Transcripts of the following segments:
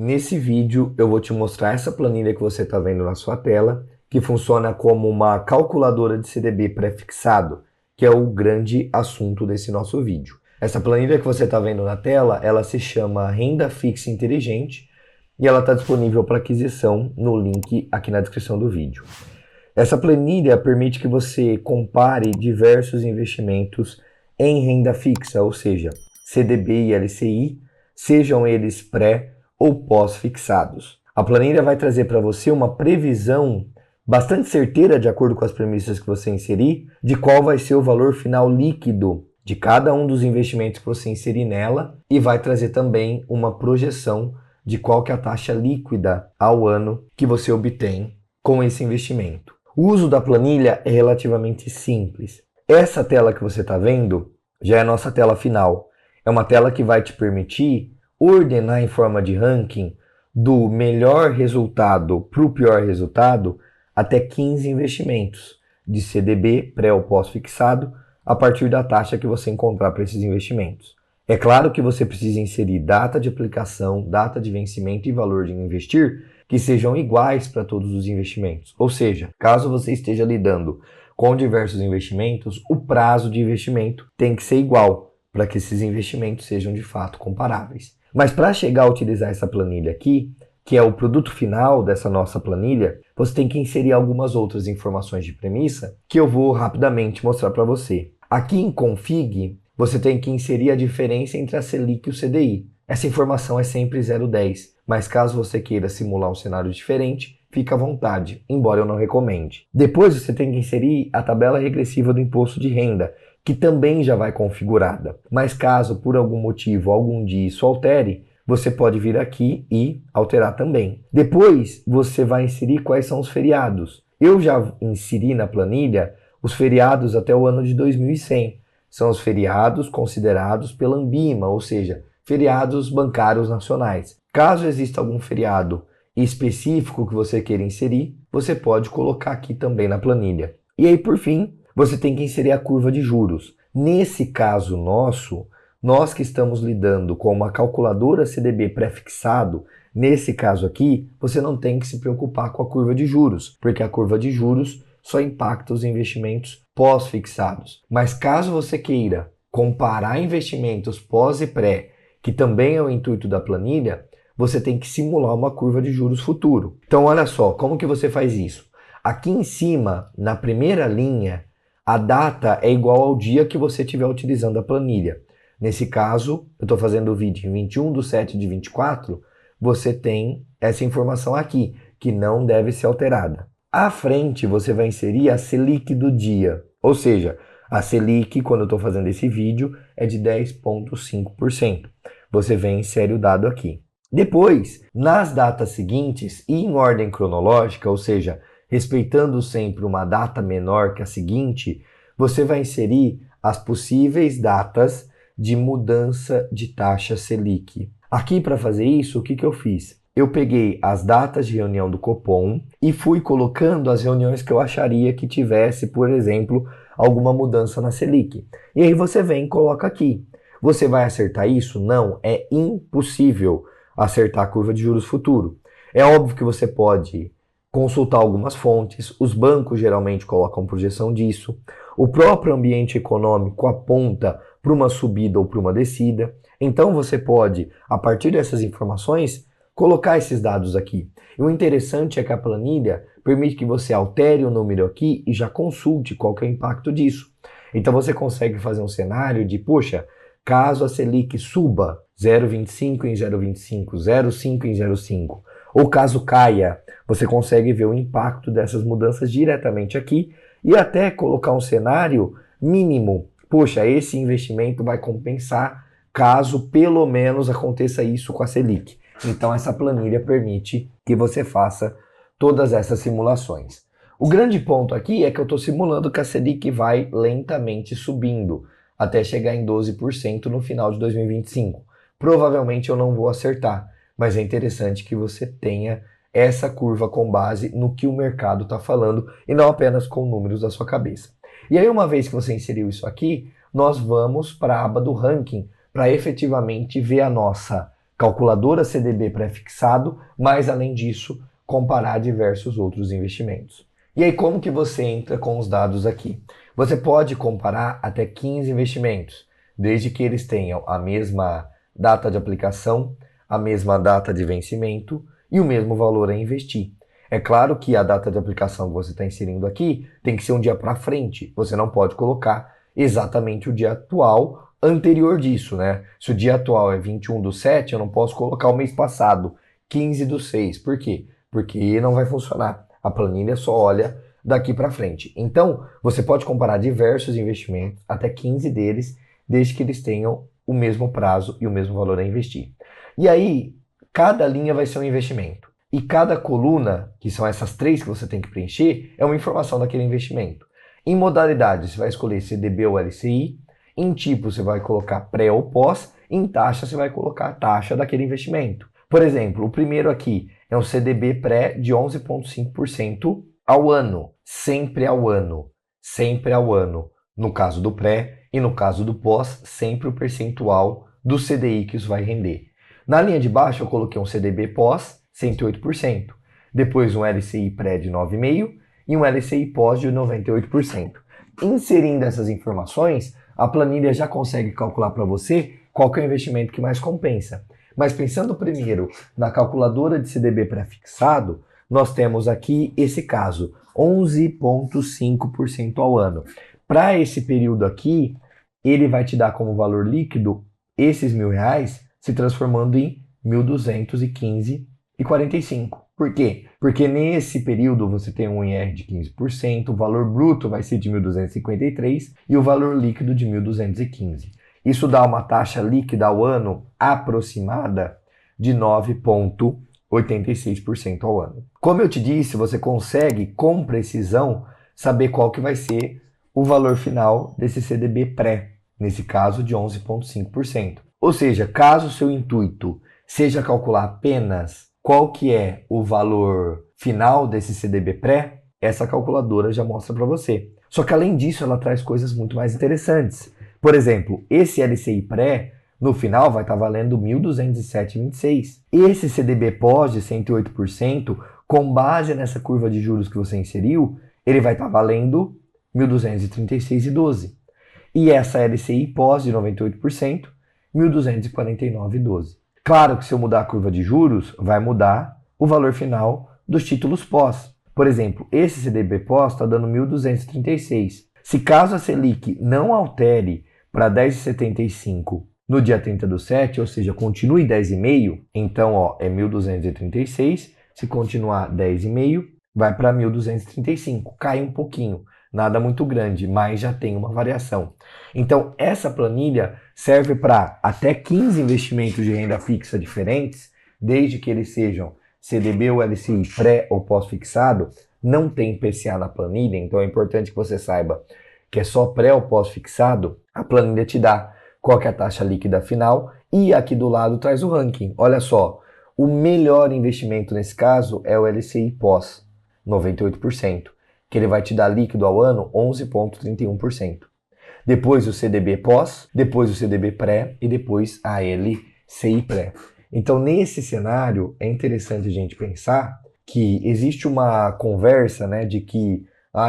Nesse vídeo eu vou te mostrar essa planilha que você está vendo na sua tela, que funciona como uma calculadora de CDB pré-fixado, que é o grande assunto desse nosso vídeo. Essa planilha que você está vendo na tela, ela se chama Renda Fixa Inteligente e ela está disponível para aquisição no link aqui na descrição do vídeo. Essa planilha permite que você compare diversos investimentos em renda fixa, ou seja, CDB e LCI, sejam eles pré ou pós-fixados. A planilha vai trazer para você uma previsão bastante certeira, de acordo com as premissas que você inserir, de qual vai ser o valor final líquido de cada um dos investimentos que você inserir nela, e vai trazer também uma projeção de qual que é a taxa líquida ao ano que você obtém com esse investimento. O uso da planilha é relativamente simples. Essa tela que você está vendo já é a nossa tela final. É uma tela que vai te permitir ordenar em forma de ranking do melhor resultado para o pior resultado até 15 investimentos de CDB pré ou pós-fixado a partir da taxa que você encontrar para esses investimentos. É claro que você precisa inserir data de aplicação, data de vencimento e valor de investir que sejam iguais para todos os investimentos. Ou seja, caso você esteja lidando com diversos investimentos, o prazo de investimento tem que ser igual para que esses investimentos sejam de fato comparáveis. Mas para chegar a utilizar essa planilha aqui, que é o produto final dessa nossa planilha, você tem que inserir algumas outras informações de premissa que eu vou rapidamente mostrar para você. Aqui em Config, você tem que inserir a diferença entre a Selic e o CDI. Essa informação é sempre 0,10, mas caso você queira simular um cenário diferente, fica à vontade, embora eu não recomende. Depois você tem que inserir a tabela regressiva do imposto de renda, que também já vai configurada. Mas caso por algum motivo algum dia isso altere, você pode vir aqui e alterar também. Depois você vai inserir quais são os feriados. Eu já inseri na planilha os feriados até o ano de 2100. São os feriados considerados pela Anbima, ou seja, feriados bancários nacionais. Caso exista algum feriado específico que você queira inserir, você pode colocar aqui também na planilha. E aí, por fim, você tem que inserir a curva de juros. Nesse caso nosso, nós que estamos lidando com uma calculadora CDB pré-fixado, nesse caso aqui, você não tem que se preocupar com a curva de juros, porque a curva de juros só impacta os investimentos pós-fixados. Mas caso você queira comparar investimentos pós e pré, que também é o intuito da planilha, você tem que simular uma curva de juros futuro. Então olha só, como que você faz isso? Aqui em cima, na primeira linha, a data é igual ao dia que você estiver utilizando a planilha. Nesse caso, eu estou fazendo o vídeo em 21/7/24, você tem essa informação aqui, que não deve ser alterada. À frente, você vai inserir a Selic do dia, ou seja, a Selic, quando eu estou fazendo esse vídeo, é de 10,5%. Você vem e insere o dado aqui. Depois, nas datas seguintes e em ordem cronológica, ou seja, respeitando sempre uma data menor que a seguinte, você vai inserir as possíveis datas de mudança de taxa Selic. Aqui, para fazer isso, o que eu fiz? Eu peguei as datas de reunião do Copom e fui colocando as reuniões que eu acharia que tivesse, por exemplo, alguma mudança na Selic. E aí você vem e coloca aqui. Você vai acertar isso? Não, é impossível acertar a curva de juros futuro. É óbvio que você pode consultar algumas fontes, os bancos geralmente colocam projeção disso, o próprio ambiente econômico aponta para uma subida ou para uma descida, então você pode, a partir dessas informações, colocar esses dados aqui. E o interessante é que a planilha permite que você altere o número aqui e já consulte qual que é o impacto disso. Então você consegue fazer um cenário de, poxa, caso a Selic suba 0,25 em 0,25, 0,5 em 0,5, ou caso caia, você consegue ver o impacto dessas mudanças diretamente aqui e até colocar um cenário mínimo. Poxa, esse investimento vai compensar caso pelo menos aconteça isso com a Selic. Então essa planilha permite que você faça todas essas simulações. O grande ponto aqui é que eu estou simulando que a Selic vai lentamente subindo até chegar em 12% no final de 2025. Provavelmente eu não vou acertar, mas é interessante que você tenha essa curva com base no que o mercado está falando e não apenas com números da sua cabeça. E aí, uma vez que você inseriu isso aqui, nós vamos para a aba do ranking para efetivamente ver a nossa calculadora CDB pré-fixado, mas além disso, comparar diversos outros investimentos. E aí como que você entra com os dados aqui? Você pode comparar até 15 investimentos, desde que eles tenham a mesma data de aplicação, a mesma data de vencimento e o mesmo valor a investir. É claro que a data de aplicação que você está inserindo aqui tem que ser um dia para frente. Você não pode colocar exatamente o dia atual anterior disso, né? Se o dia atual é 21/7, eu não posso colocar o mês passado, 15/6. Por quê? Porque não vai funcionar. A planilha só olha daqui para frente. Então, você pode comparar diversos investimentos, até 15 deles, desde que eles tenham o mesmo prazo e o mesmo valor a investir. E aí, cada linha vai ser um investimento. E cada coluna, que são essas 3 que você tem que preencher, é uma informação daquele investimento. Em modalidade, você vai escolher CDB ou LCI. Em tipo, você vai colocar pré ou pós. Em taxa, você vai colocar a taxa daquele investimento. Por exemplo, o primeiro aqui é um CDB pré de 11,5% ao ano. Sempre ao ano. Sempre ao ano. No caso do pré e no caso do pós, sempre o percentual do CDI que isso vai render. Na linha de baixo, eu coloquei um CDB pós, 108%. Depois um LCI pré de 9,5% e um LCI pós de 98%. Inserindo essas informações, a planilha já consegue calcular para você qual que é o investimento que mais compensa. Mas pensando primeiro na calculadora de CDB pré-fixado, nós temos aqui esse caso, 11,5% ao ano. Para esse período aqui, ele vai te dar como valor líquido esses R$1.000 se transformando em 1.215,45. Por quê? Porque nesse período você tem um IR de 15%, o valor bruto vai ser de 1.253 e o valor líquido de 1.215. Isso dá uma taxa líquida ao ano aproximada de 9,86% ao ano. Como eu te disse, você consegue com precisão saber qual que vai ser o valor final desse CDB pré, nesse caso de 11,5%. Ou seja, caso o seu intuito seja calcular apenas qual que é o valor final desse CDB pré, essa calculadora já mostra para você. Só que além disso, ela traz coisas muito mais interessantes. Por exemplo, esse LCI pré, no final, vai estar valendo 1.207,26. Esse CDB pós de 108%, com base nessa curva de juros que você inseriu, ele vai estar valendo 1.236,12. E essa LCI pós de 98%, 1.249,12. Claro que se eu mudar a curva de juros, vai mudar o valor final dos títulos pós. Por exemplo, esse CDB pós está dando 1.236. Se caso a Selic não altere para 10,75 no dia 30/7, ou seja, continue 10,5, então é 1.236. Se continuar 10,5, vai para 1.235. Cai um pouquinho. Nada muito grande, mas já tem uma variação. Então, essa planilha serve para até 15 investimentos de renda fixa diferentes, desde que eles sejam CDB ou LCI pré ou pós-fixado. Não tem IPCA na planilha, então é importante que você saiba que é só pré ou pós-fixado. A planilha te dá qual que é a taxa líquida final e aqui do lado traz o ranking. Olha só, o melhor investimento nesse caso é o LCI pós, 98%. Que ele vai te dar líquido ao ano 11,31%. Depois o CDB pós, depois o CDB pré e depois a LCI pré. Então, nesse cenário, é interessante a gente pensar que existe uma conversa, né, de que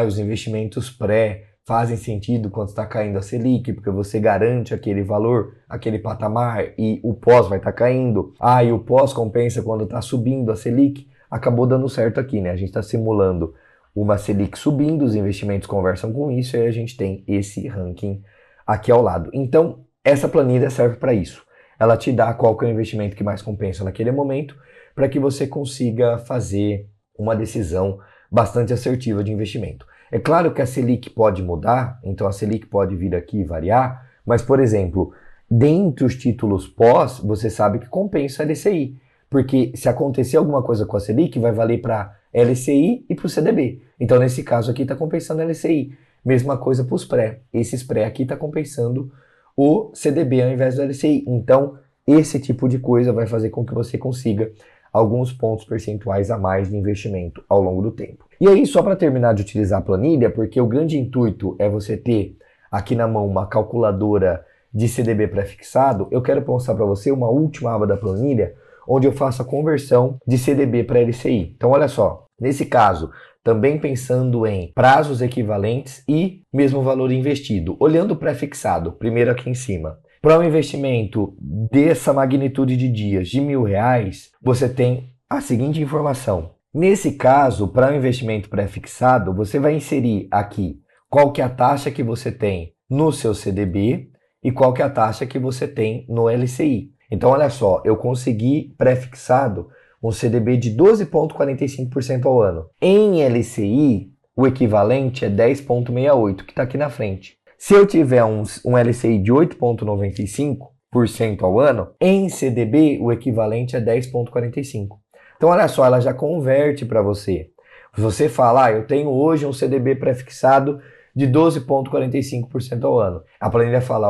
os investimentos pré fazem sentido quando está caindo a Selic, porque você garante aquele valor, aquele patamar, e o pós vai estar caindo. E o pós compensa quando está subindo a Selic. Acabou dando certo aqui, né? A gente está simulando uma Selic subindo, os investimentos conversam com isso e aí a gente tem esse ranking aqui ao lado. Então, essa planilha serve para isso. Ela te dá qual que é o investimento que mais compensa naquele momento para que você consiga fazer uma decisão bastante assertiva de investimento. É claro que a Selic pode mudar, então a Selic pode vir aqui e variar, mas, por exemplo, dentre os títulos pós, você sabe que compensa a LCI, porque se acontecer alguma coisa com a Selic, vai valer para LCI e para o CDB. Então, nesse caso aqui, está compensando a LCI. Mesma coisa para os pré. Esses pré aqui está compensando o CDB ao invés do LCI. Então, esse tipo de coisa vai fazer com que você consiga alguns pontos percentuais a mais de investimento ao longo do tempo. E aí, só para terminar de utilizar a planilha, porque o grande intuito é você ter aqui na mão uma calculadora de CDB pré-fixado, eu quero mostrar para você uma última aba da planilha, onde eu faço a conversão de CDB para LCI. Então, olha só, nesse caso, também pensando em prazos equivalentes e mesmo valor investido. Olhando o pré-fixado, primeiro aqui em cima. Para um investimento dessa magnitude de dias de R$1.000, você tem a seguinte informação. Nesse caso, para um investimento pré-fixado, você vai inserir aqui qual que é a taxa que você tem no seu CDB e qual que é a taxa que você tem no LCI. Então, olha só, eu consegui pré-fixado um CDB de 12,45% ao ano. Em LCI, o equivalente é 10,68%, que está aqui na frente. Se eu tiver um LCI de 8,95% ao ano, em CDB, o equivalente é 10,45%. Então, olha só, ela já converte para você. Se você fala, eu tenho hoje um CDB pré-fixado de 12,45% ao ano. A planilha fala,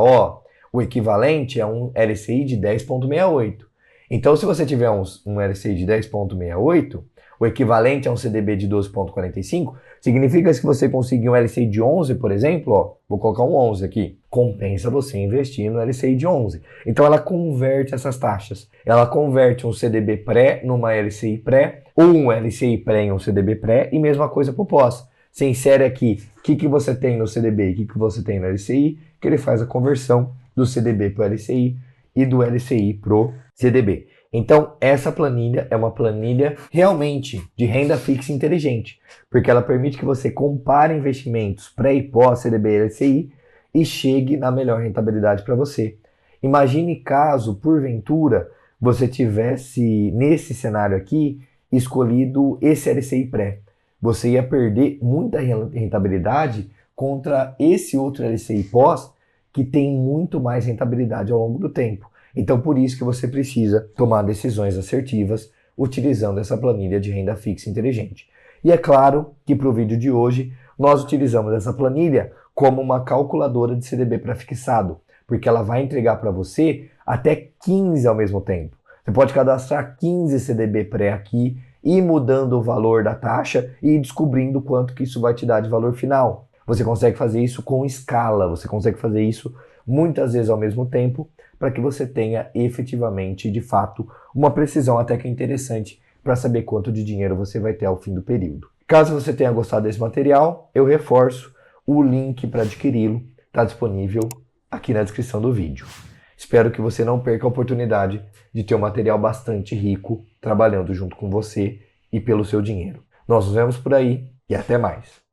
o equivalente é um LCI de 10,68%. Então, se você tiver um LCI de 10,68%, o equivalente a um CDB de 12,45%, significa que se você conseguir um LCI de 11%, por exemplo, vou colocar um 11 aqui, compensa você investir no LCI de 11%. Então, ela converte essas taxas. Ela converte um CDB pré numa LCI pré, ou um LCI pré em um CDB pré, e mesma coisa para o pós. Você insere aqui o que você tem no CDB e o que você tem no LCI, que ele faz a conversão do CDB para o LCI e do LCI para o CDB. Então, essa planilha é uma planilha realmente de renda fixa inteligente, porque ela permite que você compare investimentos pré e pós CDB e LCI e chegue na melhor rentabilidade para você. Imagine caso, porventura, você tivesse, nesse cenário aqui, escolhido esse LCI pré. Você ia perder muita rentabilidade contra esse outro LCI pós, que tem muito mais rentabilidade ao longo do tempo. Então, por isso que você precisa tomar decisões assertivas utilizando essa planilha de renda fixa inteligente. E é claro que para o vídeo de hoje, nós utilizamos essa planilha como uma calculadora de CDB pré-fixado, porque ela vai entregar para você até 15 ao mesmo tempo. Você pode cadastrar 15 CDB pré aqui, ir mudando o valor da taxa e ir descobrindo quanto que isso vai te dar de valor final. Você consegue fazer isso com escala, você consegue fazer isso muitas vezes ao mesmo tempo, para que você tenha efetivamente, de fato, uma precisão até que interessante para saber quanto de dinheiro você vai ter ao fim do período. Caso você tenha gostado desse material, eu reforço, o link para adquiri-lo está disponível aqui na descrição do vídeo. Espero que você não perca a oportunidade de ter um material bastante rico trabalhando junto com você e pelo seu dinheiro. Nós nos vemos por aí e até mais.